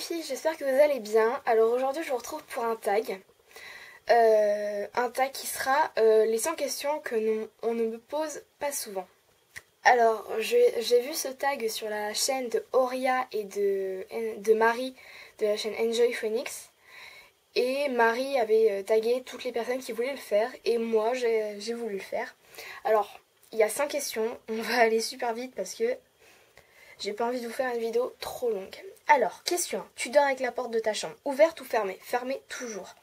filles, j'espère que vous allez bien. Alors aujourd'hui je vous retrouve pour un tag. Un tag qui sera les 100 questions que on ne me pose pas souvent. Alors j'ai vu ce tag sur la chaîne de Auria et de Marie de la chaîne Enjoy Phoenix. Et Marie avait tagué toutes les personnes qui voulaient le faire et moi j'ai voulu le faire. Alors il y a 5 questions, on va aller super vite parce que j'ai pas envie de vous faire une vidéo trop longue. Alors, question 1. Tu dors avec la porte de ta chambre ouverte ou fermée? Fermée toujours.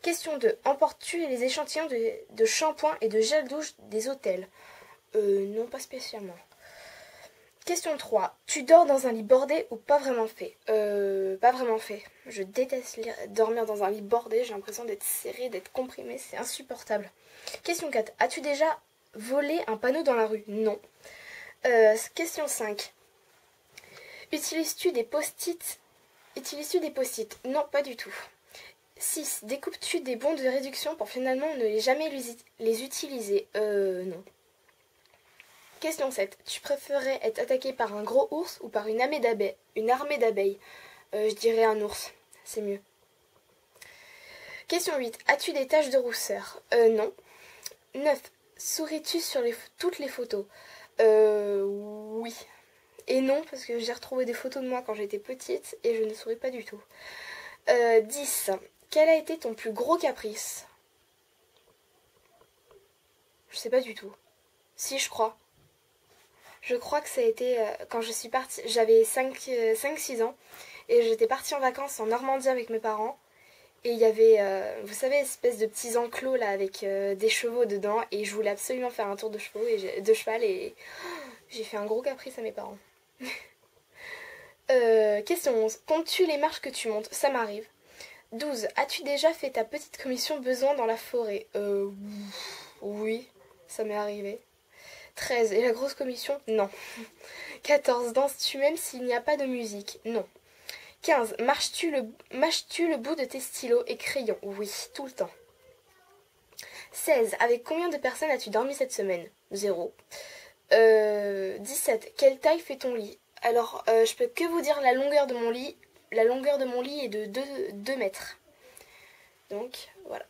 Question 2. Emportes-tu les échantillons de shampoing et de gel douche des hôtels? Non, pas spécialement. Question 3. Tu dors dans un lit bordé ou pas vraiment fait? Pas vraiment fait. Je déteste dormir dans un lit bordé, j'ai l'impression d'être serré, d'être comprimé, c'est insupportable. Question 4. As-tu déjà volé un panneau dans la rue? Non. Question 5. Utilises-tu des post-it? Non, pas du tout. 6. Découpes-tu des bons de réduction pour finalement ne jamais les utiliser? Non. Question 7. Tu préférerais être attaqué par un gros ours ou par une armée d'abeilles? Je dirais un ours, c'est mieux. Question 8. As-tu des taches de rousseur? Non. 9. Souris-tu sur toutes les photos? Oui. Et non, parce que j'ai retrouvé des photos de moi quand j'étais petite et je ne souris pas du tout. 10. Quel a été ton plus gros caprice? Je sais pas du tout. Si, je crois. Je crois que ça a été quand je suis partie. J'avais 5-6 ans et j'étais partie en vacances en Normandie avec mes parents. Et il y avait, vous savez, espèce de petits enclos là avec des chevaux dedans. Et je voulais absolument faire un tour de cheval et j'ai fait un gros caprice à mes parents. Question 11. Comptes-tu les marches que tu montes? Ça m'arrive. 12. As-tu déjà fait ta petite commission besoin dans la forêt? Oui, ça m'est arrivé. 13. Et la grosse commission? Non. 14. Danses-tu même s'il n'y a pas de musique? Non. 15. Mâches-tu le bout de tes stylos et crayons? Oui, tout le temps. 16. Avec combien de personnes as-tu dormi cette semaine? 0. 17. Quelle taille fait ton lit? Alors, je peux que vous dire la longueur de mon lit. La longueur de mon lit est de 2 mètres. Donc, voilà.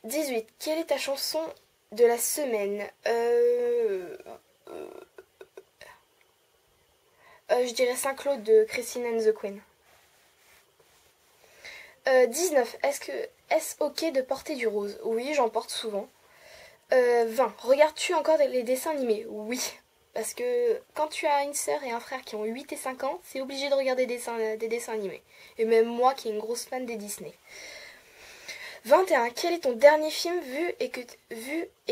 18. Quelle est ta chanson de la semaine? Je dirais Saint-Claude de Christine and the Queen. 19. Est-ce ok de porter du rose? Oui, j'en porte souvent. 20. Regardes-tu encore les dessins animés? Oui. Parce que quand tu as une sœur et un frère qui ont 8 et 5 ans, c'est obligé de regarder des dessins animés. Et même moi qui est une grosse fan des Disney. 21. Quel est ton dernier film vu et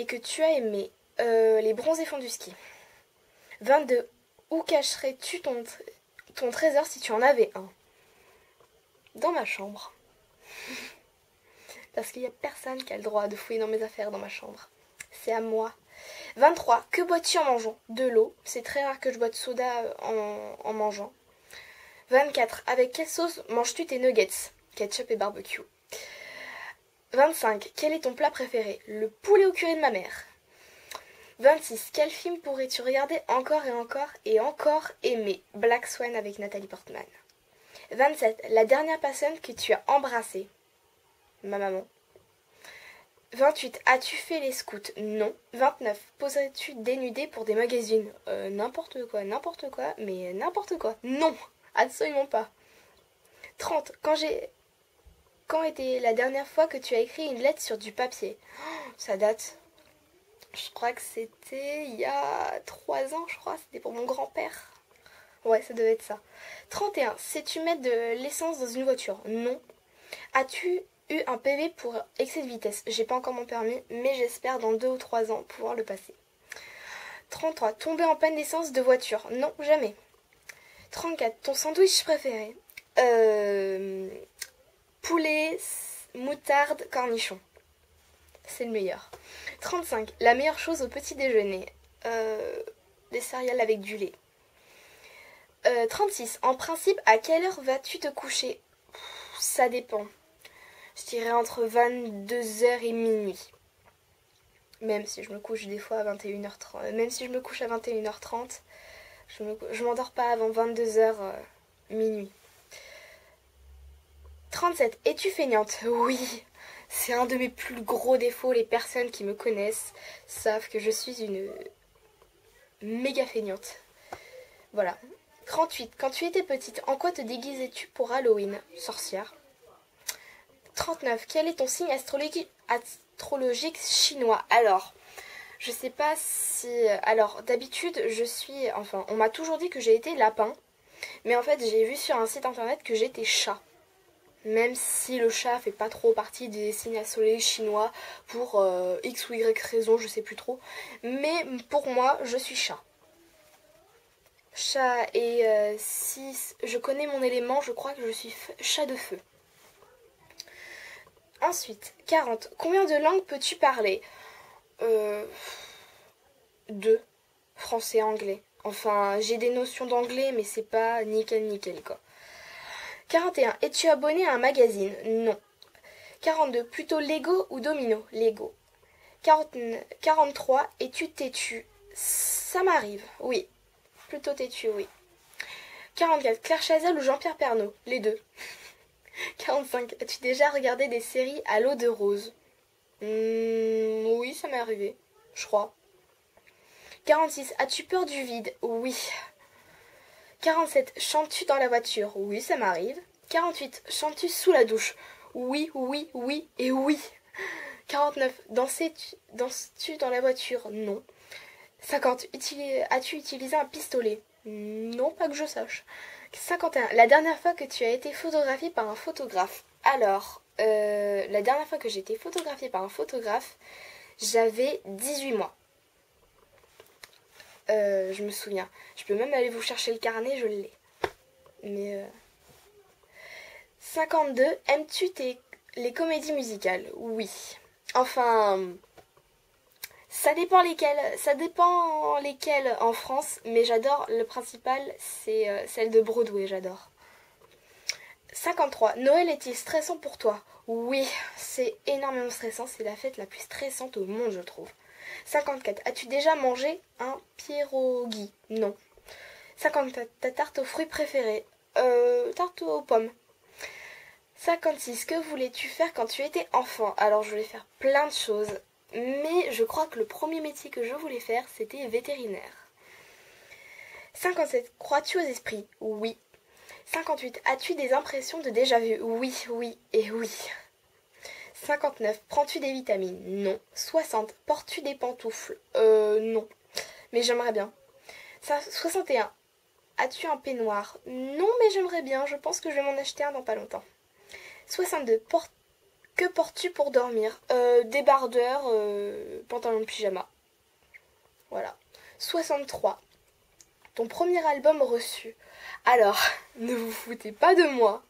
que tu as aimé? Les bronzés font du ski. 22. Où cacherais-tu ton trésor si tu en avais un? Dans ma chambre. Parce qu'il n'y a personne qui a le droit de fouiller dans mes affaires dans ma chambre. C'est à moi. 23. Que bois-tu en mangeant? De l'eau. C'est très rare que je bois de soda en mangeant. 24. Avec quelle sauce manges-tu tes nuggets? Ketchup et barbecue. 25. Quel est ton plat préféré? Le poulet au curry de ma mère. 26. Quel film pourrais-tu regarder encore et encore aimer? Black Swan avec Nathalie Portman. 27. La dernière personne que tu as embrassée? Ma maman. 28. As-tu fait les scouts? Non. 29. Poserais-tu dénudé pour des magazines? N'importe quoi, mais n'importe quoi. Non, absolument pas. 30. Quand était la dernière fois que tu as écrit une lettre sur du papier? Ça date. Je crois que c'était il y a 3 ans, je crois. C'était pour mon grand-père. Ouais, ça devait être ça. 31. Sais-tu mettre de l'essence dans une voiture? Non. As-tu eu un PV pour excès de vitesse? J'ai pas encore mon permis, mais j'espère dans 2 ou 3 ans pouvoir le passer. 33. Tomber en panne d'essence de voiture? Non, jamais. 34. Ton sandwich préféré? Poulet, moutarde, cornichon. C'est le meilleur. 35. La meilleure chose au petit déjeuner? Des céréales avec du lait. 36. En principe, à quelle heure vas-tu te coucher? Ça dépend. Je dirais entre 22h et minuit. Même si je me couche des fois à 21h30. Même si je me couche à 21h30, je m'endors pas avant 22h minuit. 37. Es-tu feignante? Oui. C'est un de mes plus gros défauts. Les personnes qui me connaissent savent que je suis une méga feignante. Voilà. 38. Quand tu étais petite, en quoi te déguisais-tu pour Halloween? Sorcière. 39. Quel est ton signe astrologique chinois? Alors, je sais pas si... Alors, d'habitude, je suis... Enfin, on m'a toujours dit que j'ai été lapin. Mais en fait, j'ai vu sur un site internet que j'étais chat. Même si le chat fait pas trop partie des signes astrologiques chinois pour X ou Y raison, je sais plus trop. Mais pour moi, je suis chat. Chat et si je connais mon élément, je crois que je suis chat de feu. Ensuite, 40. Combien de langues peux-tu parler? 2. Français, anglais. Enfin, j'ai des notions d'anglais, mais c'est pas nickel quoi. 41. Es-tu abonné à un magazine? Non. 42. Plutôt Lego ou Domino? Lego. 43. Es-tu têtu? Ça m'arrive, oui. Plutôt têtu, oui. 44. Claire Chazal ou Jean-Pierre Pernaut? Les deux. 45. As-tu déjà regardé des séries à l'eau de rose? Oui, ça m'est arrivé, je crois. 46. As-tu peur du vide? Oui. 47. Chantes-tu dans la voiture? Oui, ça m'arrive. 48. Chantes-tu sous la douche? Oui, oui, oui et oui. 49. Danses-tu dans la voiture? Non. 50. As-tu utilisé un pistolet? Non, pas que je sache. 51. La dernière fois que tu as été photographiée par un photographe? Alors, la dernière fois que j'ai été photographiée par un photographe, j'avais 18 mois. Je me souviens. Je peux même aller vous chercher le carnet, je l'ai. Mais 52. Aimes-tu les comédies musicales? Oui. Enfin, ça dépend lesquelles en France, mais j'adore. Le principal, c'est celle de Broadway, j'adore. 53. Noël est-il stressant pour toi? Oui, c'est énormément stressant. C'est la fête la plus stressante au monde, je trouve. 54. As-tu déjà mangé un pierogi? Non. 54. Ta tarte aux fruits préférée? Tarte aux pommes. 56. Que voulais-tu faire quand tu étais enfant? Alors, je voulais faire plein de choses. Mais je crois que le premier métier que je voulais faire, c'était vétérinaire. 57. Crois-tu aux esprits? Oui. 58. As-tu des impressions de déjà-vu? Oui, oui et oui. 59. Prends-tu des vitamines? Non. 60. Portes-tu des pantoufles? Non. Mais j'aimerais bien. 61. As-tu un peignoir? Non, mais j'aimerais bien. Je pense que je vais m'en acheter un dans pas longtemps. 62. Que portes-tu pour dormir? Débardeur, pantalon de pyjama. Voilà. 63. Ton premier album reçu. Alors, ne vous foutez pas de moi.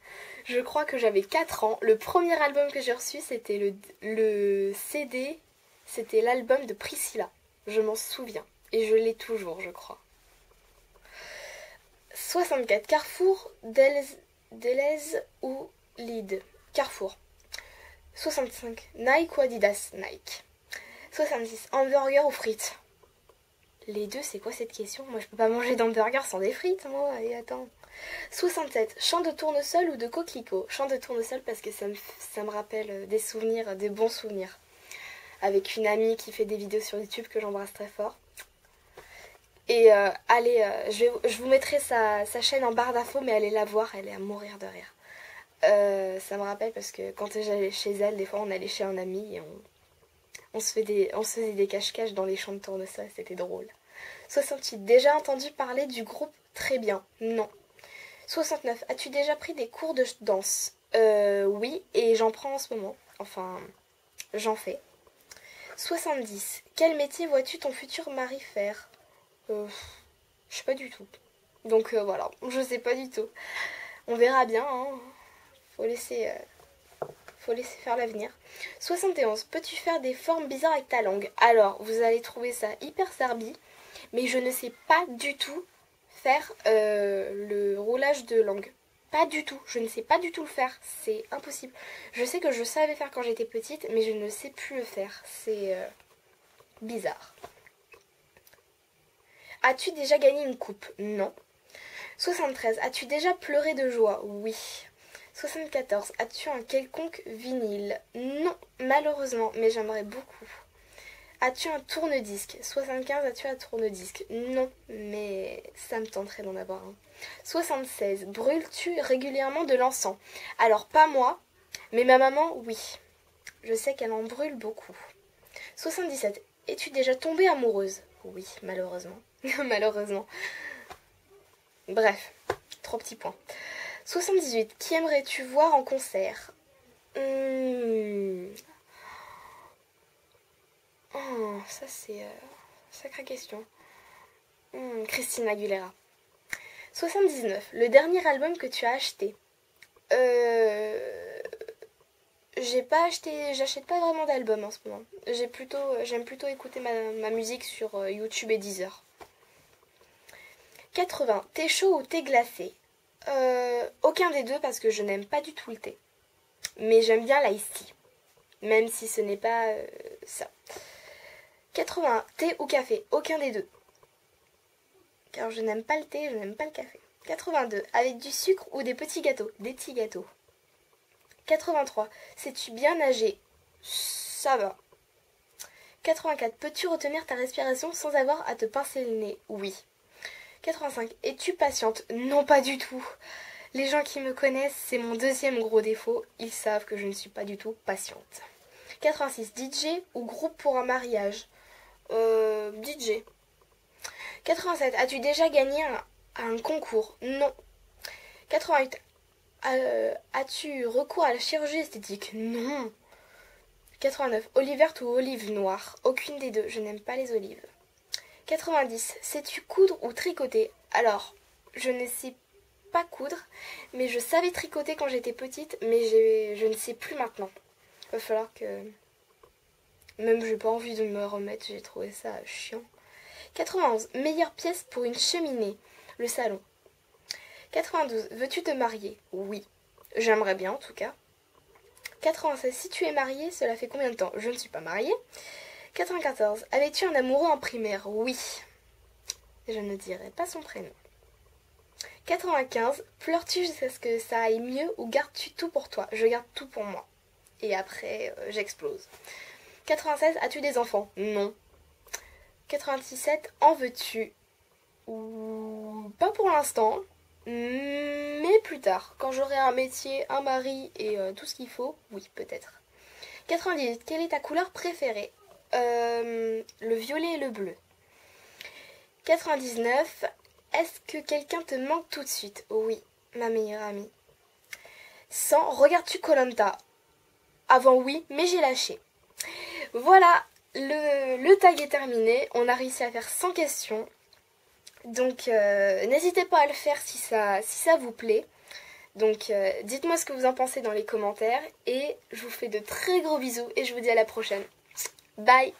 Je crois que j'avais 4 ans. Le premier album que j'ai reçu, c'était le CD. C'était l'album de Priscilla. Je m'en souviens. Et je l'ai toujours, je crois. 64. Carrefour, Deleuze ou Lidl? Carrefour. 65. Nike ou Adidas? Nike. 66. Hamburger ou frites? Les deux, c'est quoi cette question? Moi, je peux pas manger d'hamburger sans des frites, moi. Et attends. 67. Champ de tournesol ou de coquelicot? Champ de tournesol parce que ça me rappelle des souvenirs, des bons souvenirs. Avec une amie qui fait des vidéos sur YouTube que j'embrasse très fort. Et allez, je vous mettrai sa chaîne en barre d'infos, mais allez la voir, elle est à mourir de rire. Ça me rappelle parce que quand j'allais chez elle, des fois on allait chez un ami et on se faisait des cache-cache dans les champs de tournesol, c'était drôle. 68. Déjà entendu parler du groupe Très Bien? Non. 69. As-tu déjà pris des cours de danse? Oui, et j'en prends en ce moment. Enfin, j'en fais. 70. Quel métier vois-tu ton futur mari faire? Je sais pas du tout. Donc voilà, je sais pas du tout. On verra bien, hein. Faut laisser faire l'avenir. 71. Peux-tu faire des formes bizarres avec ta langue? Alors, vous allez trouver ça hyper serbi, mais je ne sais pas du tout faire le roulage de langue. Pas du tout. Je ne sais pas du tout le faire. C'est impossible. Je sais que je savais faire quand j'étais petite, mais je ne sais plus le faire. C'est bizarre. As-tu déjà gagné une coupe? Non. 73. As-tu déjà pleuré de joie? Oui. 74. As-tu un quelconque vinyle? Non, malheureusement, mais j'aimerais beaucoup. As-tu un tourne-disque? 75. As-tu un tourne-disque? Non, mais ça me tenterait d'en avoir un. 76. Brûles-tu régulièrement de l'encens? Alors, pas moi, mais ma maman, oui. Je sais qu'elle en brûle beaucoup. 77. Es-tu déjà tombée amoureuse? Oui, malheureusement. Malheureusement. Bref, 3 petits points. 78. Qui aimerais-tu voir en concert? Oh, ça c'est sacrée question. Christina Aguilera. 79. Le dernier album que tu as acheté? J'achète pas vraiment d'albums en ce moment. J'aime plutôt écouter ma musique sur YouTube et Deezer. 80. Thé chaud ou thé glacé? Aucun des deux parce que je n'aime pas du tout le thé. Mais j'aime bien l'ice tea. Même si ce n'est pas ça. 81. Thé ou café? Aucun des deux. Car je n'aime pas le thé, je n'aime pas le café. 82. Avec du sucre ou des petits gâteaux? Des petits gâteaux. 83. Sais-tu bien nager? Ça va. 84. Peux-tu retenir ta respiration sans avoir à te pincer le nez? Oui. 85. Es-tu patiente? Non, pas du tout. Les gens qui me connaissent, c'est mon deuxième gros défaut. Ils savent que je ne suis pas du tout patiente. 86. DJ ou groupe pour un mariage? DJ. 87. As-tu déjà gagné un concours? Non. 88. As-tu recours à la chirurgie esthétique? Non. 89. Olive verte ou olive noire? Aucune des deux, je n'aime pas les olives. 90. Sais-tu coudre ou tricoter? Alors, je ne sais pas coudre, mais je savais tricoter quand j'étais petite, mais je ne sais plus maintenant. Il va falloir que... Même j'ai pas envie de me remettre, j'ai trouvé ça chiant. 91. Meilleure pièce pour une cheminée? Le salon. 92. Veux-tu te marier? Oui. J'aimerais bien en tout cas. 96. Si tu es mariée, cela fait combien de temps? Je ne suis pas mariée. 94. Avais-tu un amoureux en primaire? Oui. Je ne dirai pas son prénom. 95. Pleures-tu jusqu'à ce que ça aille mieux ou gardes-tu tout pour toi? Je garde tout pour moi. Et après, j'explose. 96. As-tu des enfants? Non. 97. En veux-tu? Pas pour l'instant. Mais plus tard, quand j'aurai un métier, un mari et tout ce qu'il faut, oui, peut-être. 98. Quelle est ta couleur préférée? Le violet et le bleu. 99. Est-ce que quelqu'un te manque tout de suite? Oui, ma meilleure amie. 100. Regardes-tu koh Avant oui, mais j'ai lâché. Voilà, le tag est terminé. On a réussi à faire 100 questions. Donc n'hésitez pas à le faire si ça vous plaît. Donc dites-moi ce que vous en pensez dans les commentaires. Et je vous fais de très gros bisous et je vous dis à la prochaine. Bye!